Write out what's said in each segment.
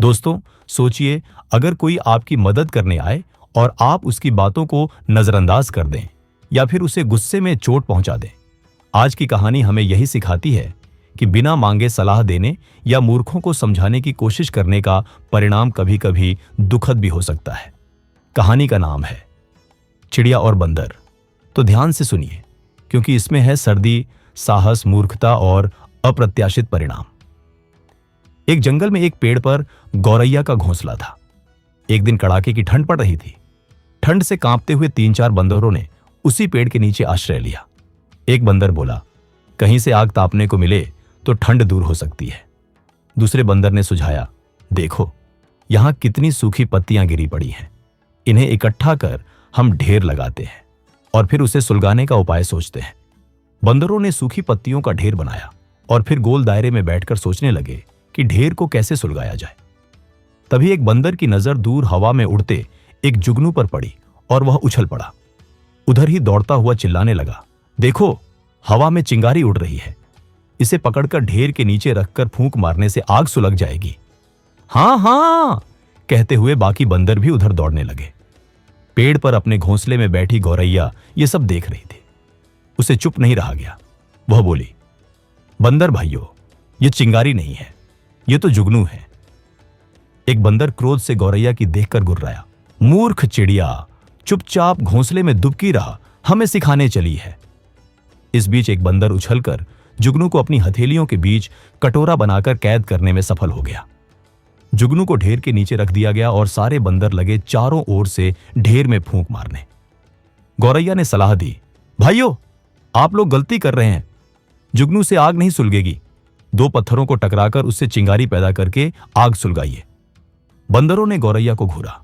दोस्तों, सोचिए अगर कोई आपकी मदद करने आए और आप उसकी बातों को नजरअंदाज कर दें या फिर उसे गुस्से में चोट पहुंचा दें। आज की कहानी हमें यही सिखाती है कि बिना मांगे सलाह देने या मूर्खों को समझाने की कोशिश करने का परिणाम कभी-कभी दुखद भी हो सकता है। कहानी का नाम है चिड़िया और बंदर। तो ध्यान से सुनिए, क्योंकि इसमें है सर्दी, साहस, मूर्खता और अप्रत्याशित परिणाम। एक जंगल में एक पेड़ पर गौरैया का घोंसला था। एक दिन कड़ाके की ठंड पड़ रही थी। ठंड से कांपते हुए 3-4 बंदरों ने उसी पेड़ के नीचे आश्रय लिया। एक बंदर बोला, कहीं से आग तापने को मिले तो ठंड दूर हो सकती है। दूसरे बंदर ने सुझाया, देखो यहां कितनी सूखी पत्तियां गिरी पड़ी हैं, इन्हें इकट्ठा कर हम ढेर लगाते हैं और फिर उसे सुलगाने का उपाय सोचते हैं। बंदरों ने सूखी पत्तियों का ढेर बनाया और फिर गोल दायरे में बैठकर सोचने लगे कि ढेर को कैसे सुलगाया जाए। तभी एक बंदर की नजर दूर हवा में उड़ते एक जुगनू पर पड़ी और वह उछल पड़ा। उधर ही दौड़ता हुआ चिल्लाने लगा, देखो हवा में चिंगारी उड़ रही है, इसे पकड़कर ढेर के नीचे रखकर फूंक मारने से आग सुलग जाएगी। हाँ हाँ कहते हुए बाकी बंदर भी उधर दौड़ने लगे। पेड़ पर अपने घोंसले में बैठी गौरैया ये सब देख रही थी। उसे चुप नहीं रहा गया। वह बोली, बंदर भाइयों, ये चिंगारी नहीं है, ये तो जुगनू है। एक बंदर क्रोध से गौरैया की देखकर गुर्राया, मूर्ख चिड़िया, चुपचाप घोंसले में दुबकी रहा, हमें सिखाने चली है। इस बीच एक बंदर उछलकर जुगनू को अपनी हथेलियों के बीच कटोरा बनाकर कैद करने में सफल हो गया। जुगनू को ढेर के नीचे रख दिया गया और सारे बंदर लगे चारों ओर से ढेर में फूंक मारने। गौरैया ने सलाह दी, भाइयों आप लोग गलती कर रहे हैं, जुगनू से आग नहीं सुलगेगी। 2 पत्थरों को टकराकर उससे चिंगारी पैदा करके आग सुलगाइए। बंदरों ने गौरैया को घूरा।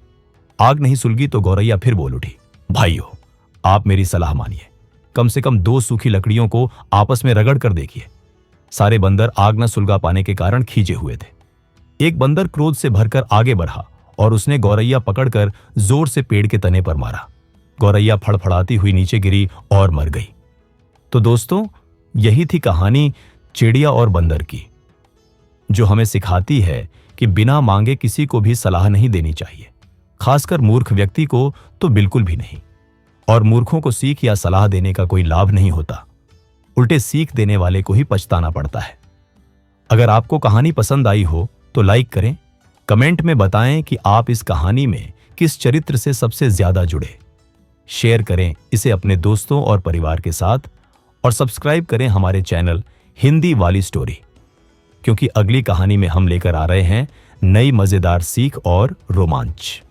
आग नहीं सुलगी तो गौरैया फिर बोल उठी, भाइयों आप मेरी सलाह मानिए, कम से कम 2 सूखी लकड़ियों को आपस में रगड़ कर देखिए। सारे बंदर आग न सुलगा पाने के कारण खींचे हुए थे। एक बंदर क्रोध से भरकर आगे बढ़ा और उसने गौरैया पकड़कर जोर से पेड़ के तने पर मारा। गौरैया फड़फड़ाती हुई नीचे गिरी और मर गई। तो दोस्तों, यही थी कहानी चिड़िया और बंदर की, जो हमें सिखाती है कि बिना मांगे किसी को भी सलाह नहीं देनी चाहिए, खासकर मूर्ख व्यक्ति को तो बिल्कुल भी नहीं। और मूर्खों को सीख या सलाह देने का कोई लाभ नहीं होता, उल्टे सीख देने वाले को ही पछताना पड़ता है। अगर आपको कहानी पसंद आई हो तो लाइक करें, कमेंट में बताएं कि आप इस कहानी में किस चरित्र से सबसे ज्यादा जुड़े। शेयर करें इसे अपने दोस्तों और परिवार के साथ और सब्सक्राइब करें हमारे चैनल हिंदी वाली स्टोरी, क्योंकि अगली कहानी में हम लेकर आ रहे हैं नई मजेदार सीख और रोमांच।